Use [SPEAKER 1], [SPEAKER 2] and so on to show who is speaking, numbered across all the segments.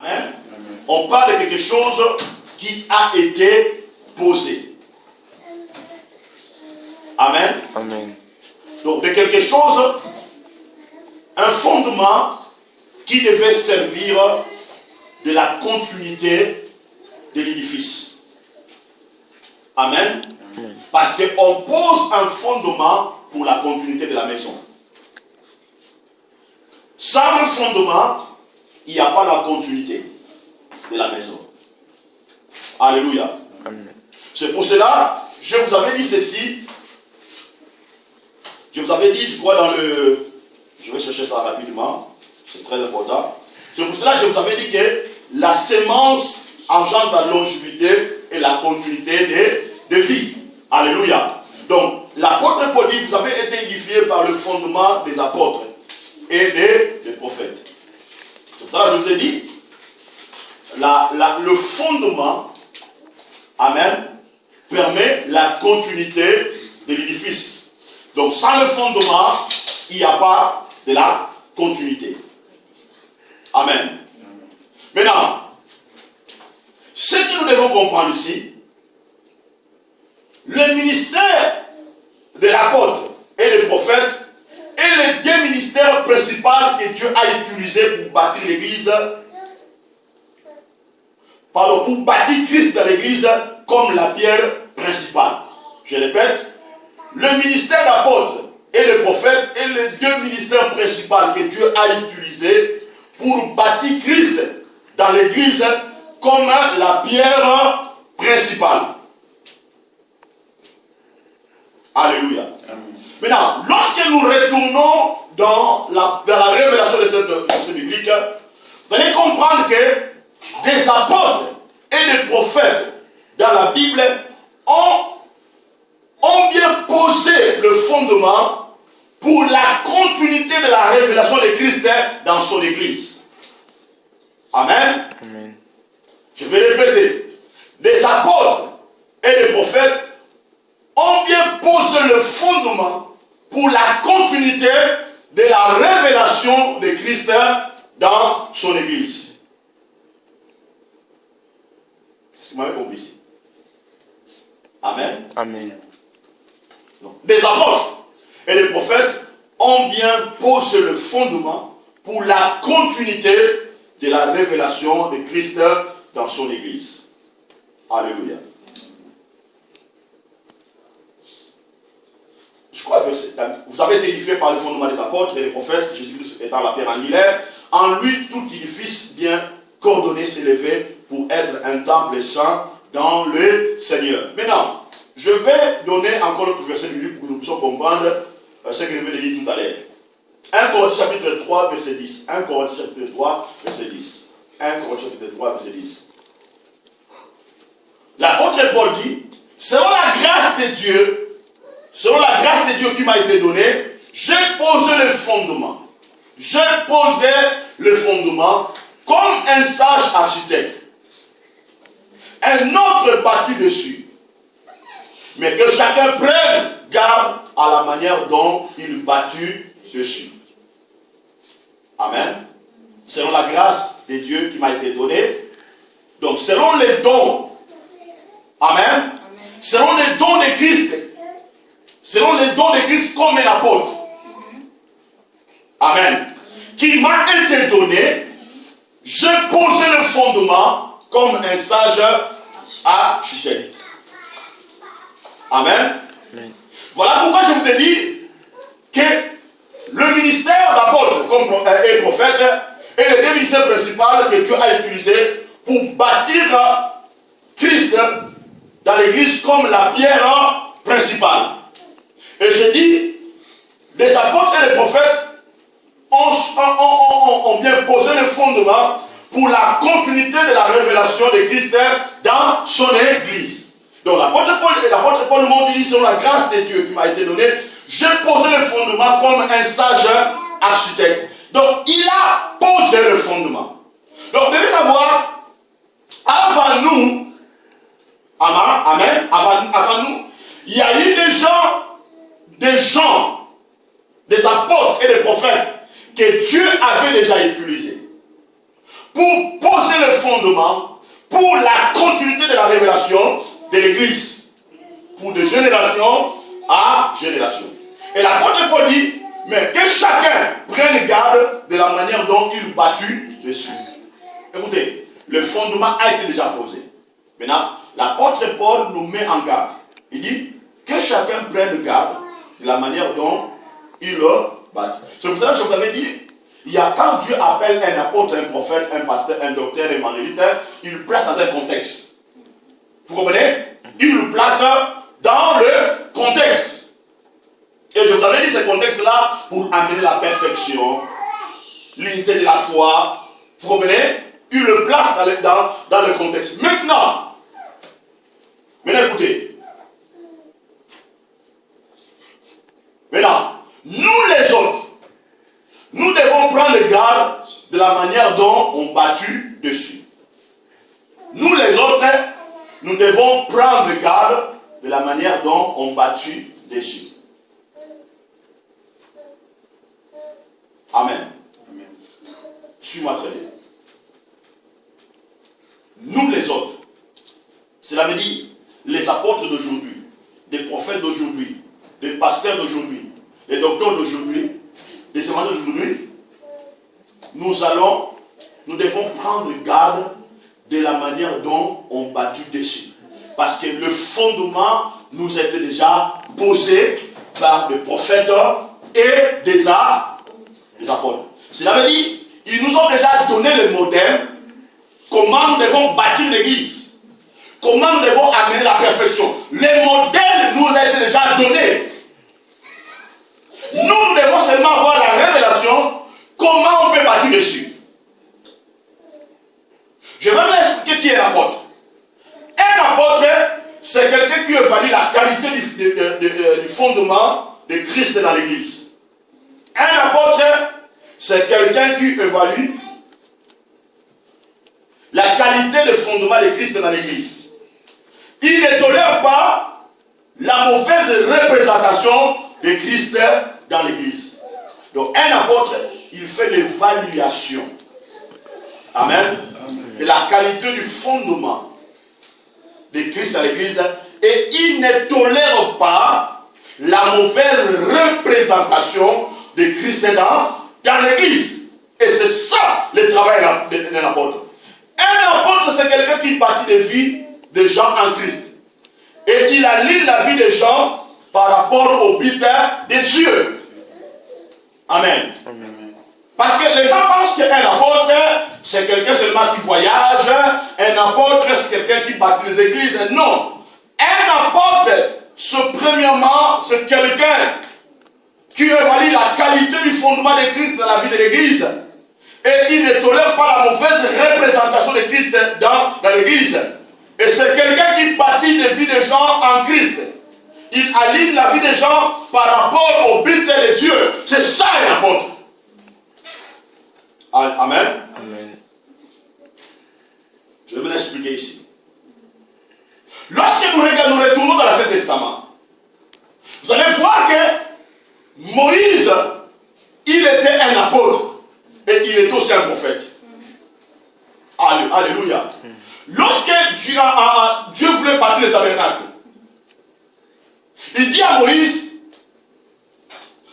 [SPEAKER 1] Amen. On parle de quelque chose qui a été posé. Amen.
[SPEAKER 2] Amen.
[SPEAKER 1] Donc de quelque chose, un fondement qui devait servir de la continuité de l'édifice. Amen.
[SPEAKER 2] Amen.
[SPEAKER 1] Parce qu'on pose un fondement pour la continuité de la maison. Sans le fondement, il n'y a pas la continuité de la maison. Alléluia.
[SPEAKER 2] Amen.
[SPEAKER 1] C'est pour cela, je vous avais dit ceci. Je vous avais dit, je crois, dans le... Je vais chercher ça rapidement. C'est très important. C'est pour cela que je vous avais dit que la sémence engendre la longévité et la continuité de vie. Alléluia. Donc, l'apôtre Paul dit, vous avez été édifiés par le fondement des apôtres et des prophètes. C'est pour ça que je vous ai dit, le fondement, amen, permet la continuité de l'édifice. Donc, sans le fondement, il n'y a pas de la continuité. Amen. Maintenant, ce que nous devons comprendre ici, le ministère de l'apôtre et des prophètes est les deux ministères principaux que Dieu a utilisés pour bâtir l'église, pour bâtir Christ dans l'église comme la pierre principale. Je répète, le ministère d'apôtre et le prophète est les deux ministères principaux que Dieu a utilisés pour bâtir Christ dans l'église comme la pierre principale. Alléluia. Amen. Maintenant, lorsque nous retournons dans la révélation de cette verset biblique, vous allez comprendre que des apôtres et des prophètes dans la Bible ont bien posé le fondement pour la continuité de la révélation de Christ dans son Église. Amen.
[SPEAKER 2] Amen.
[SPEAKER 1] Je vais répéter. Des apôtres et des prophètes ont bien posé le fondement pour la continuité de la révélation de Christ dans son Église. Est-ce que vous m'avez compris ici? Amen.
[SPEAKER 2] Amen.
[SPEAKER 1] Donc, des apôtres et des prophètes ont bien posé le fondement pour la continuité de la révélation de Christ dans son Église. Alléluia. Je crois que vous avez été édifiés par le fondement des apôtres et des prophètes, Jésus-Christ étant la pierre angulaire. En lui, tout édifice bien coordonné s'élevait pour être un temple saint dans le Seigneur. Maintenant, je vais donner encore le verset biblique pour que nous puissions comprendre ce que je vais dire tout à l'heure. 1 Corinthiens chapitre 3, verset 10. 1 Corinthiens chapitre 3, verset 10. 1 Corinthiens chapitre 3, verset 10. L'apôtre Paul dit, selon la grâce de Dieu qui m'a été donnée, j'ai posé le fondement. J'ai posé le fondement comme un sage architecte. Un autre bâtit dessus. Mais que chacun prenne garde à la manière dont il bâtit dessus. Amen. Selon la grâce de Dieu qui m'a été donnée. Donc selon les dons. Amen. Amen. Selon les dons de Christ. Selon les dons de Christ comme un apôtre. Amen. Qui m'a été donné. Je posé le fondement comme un sage architecte. Amen.
[SPEAKER 2] Amen.
[SPEAKER 1] Voilà pourquoi je vous ai dit que le ministère d'apôtre et prophète est le deux ministères principaux que Dieu a utilisés pour bâtir Christ dans l'église comme la pierre principale. Et je dis, des apôtres et des prophètes ont bien posé le fondement pour la continuité de la révélation de Christ dans son église. Donc l'apôtre Paul montre, dit, selon la grâce de Dieu qui m'a été donnée, j'ai posé le fondement comme un sage architecte. Donc il a posé le fondement. Donc vous devez savoir, avant nous, amen, avant nous, il y a eu des apôtres et des prophètes que Dieu avait déjà utilisés pour poser le fondement pour la continuité de la révélation de l'Église, pour de génération à génération. Et l'apôtre Paul dit, mais que chacun prenne garde de la manière dont il bâtit dessus. Écoutez, le fondement a été déjà posé. Maintenant, l'apôtre Paul nous met en garde. Il dit que chacun prenne garde de la manière dont il le bâtit. C'est pour cela que je vous avais dit, il y a quand Dieu appelle un apôtre, un prophète, un pasteur, un docteur, un évangéliste, il le place dans un contexte. Vous comprenez? Il le place dans le contexte. Et je vous avais dit ce contexte-là pour amener la perfection, l'unité de la foi. Vous comprenez? Il le place dans le contexte. Maintenant, écoutez. Maintenant, nous les autres, nous devons prendre garde de la manière dont on bâtit dessus. Nous les autres, nous devons prendre garde de la manière dont on bâtit dessus. Amen. Amen. Suis-moi très bien. Nous les autres, cela veut dire les apôtres d'aujourd'hui, les prophètes d'aujourd'hui, les pasteurs d'aujourd'hui, les docteurs d'aujourd'hui, les évangélistes d'aujourd'hui, nous devons prendre garde de la manière dont on bâtit dessus. Parce que le fondement nous a été déjà posé par des prophètes et des apôtres. Cela veut dire, ils nous ont déjà donné le modèle, comment nous devons bâtir l'église, comment nous devons amener la perfection. Le modèle nous a été déjà donné. Nous devons seulement voir la révélation, comment on peut bâtir dessus. Je vais vous expliquer qui est l'apôtre. Un apôtre, c'est quelqu'un qui évalue la qualité du fondement de Christ dans l'église. Un apôtre, c'est quelqu'un qui évalue la qualité de fondement de Christ dans l'église. Il ne tolère pas la mauvaise représentation de Christ dans l'église. Donc un apôtre, il fait l'évaluation. Amen. De la qualité du fondement de Christ dans l'église. Et il ne tolère pas la mauvaise représentation de Christ dans l'église. Et c'est ça le travail d'un apôtre. Un apôtre, c'est quelqu'un qui bâtit des vies de gens en Christ. Et il aligne la vie des gens par rapport au but de Dieu. Amen. Amen. Parce que les gens pensent qu'un apôtre, c'est quelqu'un seulement qui voyage. Un apôtre, c'est quelqu'un qui bâtit les églises. Non. Un apôtre, premièrement, c'est quelqu'un qui évalue la qualité du fondement de Christ dans la vie de l'église. Et il ne tolère pas la mauvaise représentation de Christ dans l'église. Et c'est quelqu'un qui bâtit des vies des gens en Christ. Il aligne la vie des gens par rapport au but de Dieu. C'est ça un apôtre. Amen. Amen. Je vais vous l'expliquer ici. Lorsque nous retournons dans l'Ancien Testament, vous allez voir que Moïse, il était un apôtre et il est aussi un prophète. Alléluia. Lorsque Dieu voulait bâtir le tabernacle, il dit à Moïse,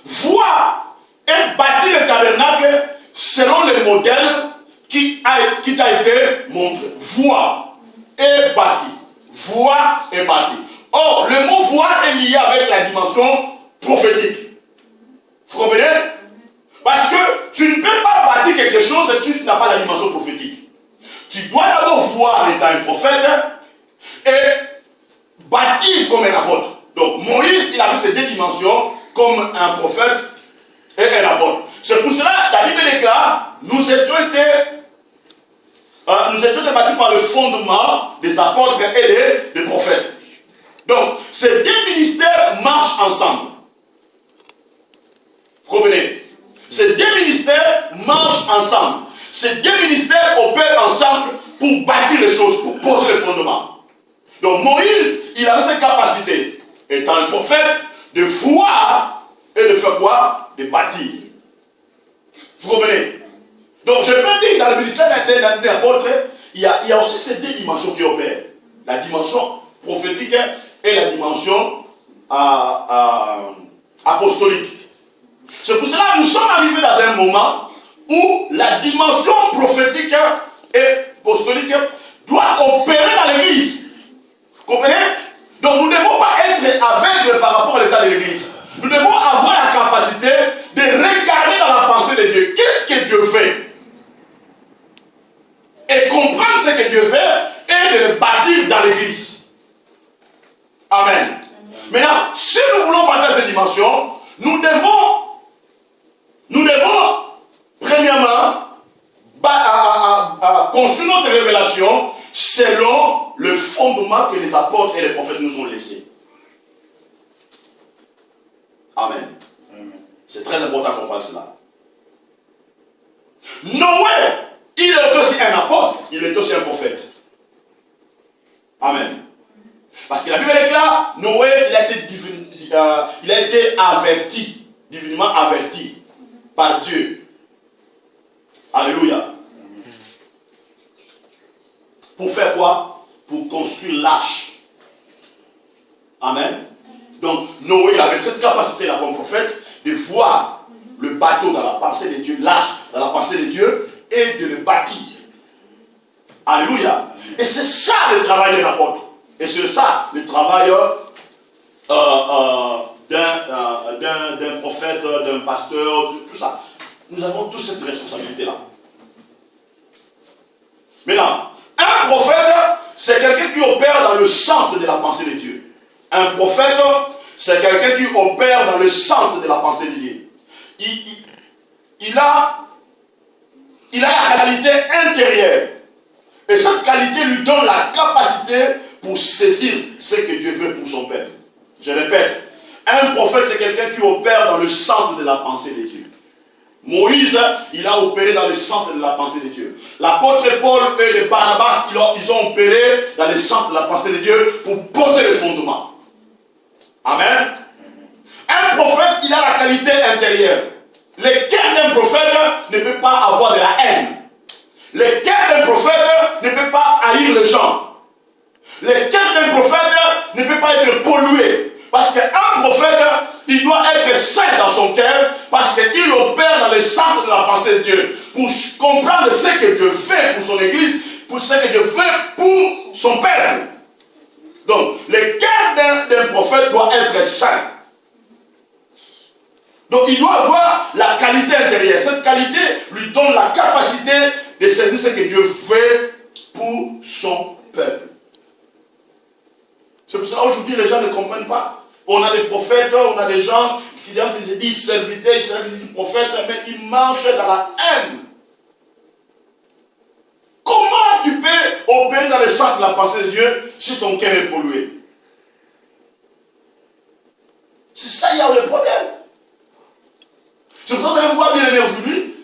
[SPEAKER 1] vois et bâtis le tabernacle selon le modèle qui t'a été montré. Vois et bâtis. Vois et bâtis. Or, le mot voir est lié avec la dimension prophétique. Vous comprenez? Parce que tu ne peux pas bâtir quelque chose si tu n'as pas la dimension prophétique. Tu dois d'abord voir étant un prophète et bâtir comme un apôtre. Donc Moïse, il avait ces deux dimensions comme un prophète et un apôtre. C'est pour cela que la Bible déclare, nous étions bâtis par le fondement des apôtres et des prophètes. Donc, ces deux ministères marchent ensemble. Vous comprenez? Ces deux ministères marchent ensemble. Ces deux ministères opèrent ensemble pour bâtir les choses, pour poser le fondement. Donc, Moïse, il avait cette capacité, étant un prophète, de voir et de faire quoi? De bâtir. Vous comprenez? Donc je peux dire, dans le ministère d'un apôtre, il y a aussi ces deux dimensions qui opèrent. La dimension prophétique et la dimension apostolique. C'est pour cela que nous sommes arrivés dans un moment où la dimension prophétique et apostolique doit opérer dans l'église. Vous comprenez? Donc nous ne devons pas être aveugles par rapport à l'état de l'église. Nous devons avoir la capacité de regarder dans la pensée de Dieu. Qu'est-ce que Dieu fait? Et comprendre ce que Dieu fait et de le bâtir dans l'église. Amen. Maintenant, si nous voulons partager cette dimension, nous devons premièrement construire notre révélation selon le fondement que les apôtres et les prophètes nous ont laissé. Amen. C'est très important qu'on parle cela. Noé, il est aussi un apôtre, il est aussi un prophète. Amen. Parce que la Bible déclare, Noé, il a été averti, divinement averti par Dieu. Alléluia. Pour faire quoi? Pour construire l'arche. Amen. Donc, Noé, il avait cette capacité-là comme prophète de voir le bateau dans la pensée de Dieu, l'arche dans la pensée de Dieu, et de le bâtir. Alléluia. Et c'est ça le travail d'un apôtre. Et c'est ça le travail d'un prophète, d'un pasteur, tout ça. Nous avons tous cette responsabilité-là. Maintenant, un prophète, c'est quelqu'un qui opère dans le centre de la pensée de Dieu. Un prophète, c'est quelqu'un qui opère dans le centre de la pensée de Dieu. Il a la qualité intérieure. Et cette qualité lui donne la capacité pour saisir ce que Dieu veut pour son peuple. Je répète, un prophète, c'est quelqu'un qui opère dans le centre de la pensée de Dieu. Moïse, il a opéré dans le centre de la pensée de Dieu. L'apôtre Paul et les Barnabas, ils ont opéré dans le centre de la pensée de Dieu pour poser le fondement. Amen. Un prophète, il a la qualité intérieure. Le cœur d'un prophète ne peut pas avoir de la haine. Le cœur d'un prophète ne peut pas haïr les gens. Le cœur d'un prophète ne peut pas être pollué. Parce qu'un prophète, il doit être saint dans son cœur, parce qu'il opère dans le centre de la pensée de Dieu, pour comprendre ce que Dieu fait pour son église, pour ce que Dieu fait pour son peuple. Donc, le cœur d'un prophète doit être saint. Donc, il doit avoir la qualité intérieure. Cette qualité lui donne la capacité de saisir ce que Dieu fait pour son peuple. C'est pour cela aujourd'hui les gens ne comprennent pas. On a des prophètes, on a des gens qui disent serviteurs, ils disent prophètes, mais ils marchent dans la haine. Comment tu peux opérer dans le centre de la pensée de Dieu si ton cœur est pollué? C'est ça, il y a le problème. C'est pour ça que vous allez voir bien aimé aujourd'hui.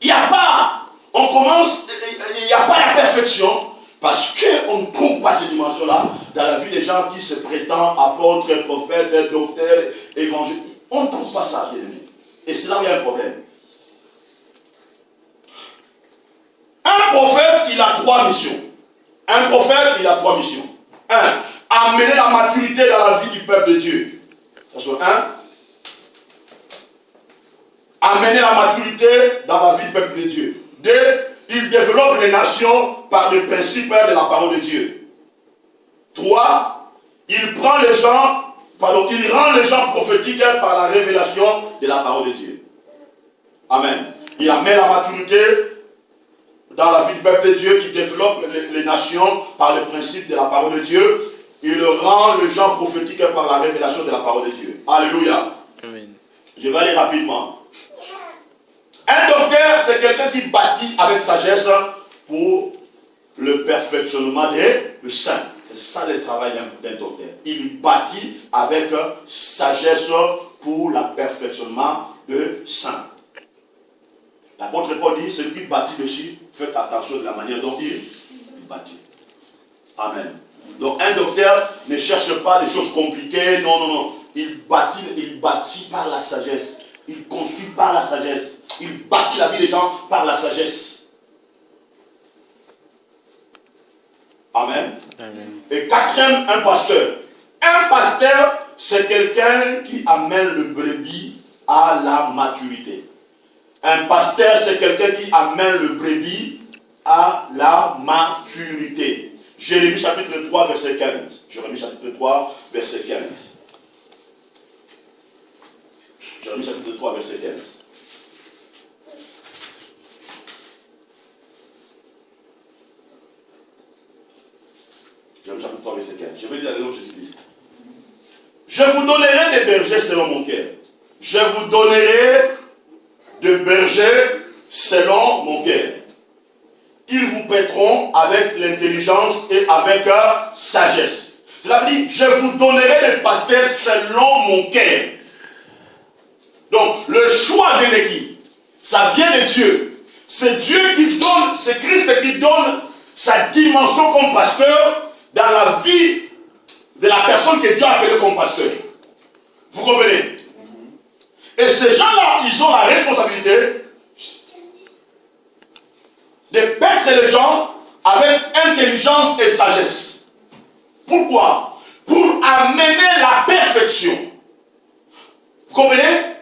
[SPEAKER 1] Il n'y a pas, il n'y a pas la perfection. Parce qu'on ne trouve pas ces dimensions-là dans la vie des gens qui se prétendent apôtres, prophètes, docteurs, évangélistes. On ne trouve pas ça, bien aimé. Et c'est là où il y a un problème. Un prophète, il a 3 missions. Un prophète, il a 3 missions. 1. Amener la maturité dans la vie du peuple de Dieu. Ça soit 1. Amener la maturité dans la vie du peuple de Dieu. 2. Il développe les nations par le principe de la parole de Dieu. 3. Il rend les gens prophétiques par la révélation de la parole de Dieu. Amen. Il amène la maturité dans la vie du peuple de Dieu. Il développe les nations par le principe de la parole de Dieu. Il rend les gens prophétiques par la révélation de la parole de Dieu. Alléluia. Amen. Je vais aller rapidement. Un docteur, c'est quelqu'un qui bâtit avec sagesse pour le perfectionnement des saints. C'est ça le travail d'un docteur. Il bâtit avec sagesse pour le perfectionnement des saints. L'apôtre Paul dit, celui qui bâtit dessus, faites attention de la manière dont il bâtit. Amen. Donc un docteur ne cherche pas des choses compliquées, non. Il bâtit par la sagesse. Il construit par la sagesse. Il bâtit la vie des gens par la sagesse. Amen.
[SPEAKER 2] Amen.
[SPEAKER 1] Et quatrième, un pasteur. Un pasteur, c'est quelqu'un qui amène le brebis à la maturité. Un pasteur, c'est quelqu'un qui amène le brebis à la maturité. Jérémie chapitre 3, verset 15. Jérémie chapitre 3, verset 15. Jérémie chapitre 3, verset 15. Jérémie chapitre 3, verset 15. Je vais lire la Léon Jésus-Christ. Je vous donnerai des bergers selon mon cœur. Je vous donnerai des bergers selon mon cœur. Ils vous paîtront avec l'intelligence et avec sagesse. Cela veut dire, je vous donnerai des pasteurs selon mon cœur. Donc, le choix vient de qui? Ça vient de Dieu. C'est Dieu qui donne, c'est Christ qui donne sa dimension comme pasteur dans la vie de la personne que Dieu a appelée comme pasteur. Vous comprenez? Et ces gens-là, ils ont la responsabilité de paître les gens avec intelligence et sagesse. Pourquoi? Pour amener la perfection. Vous comprenez?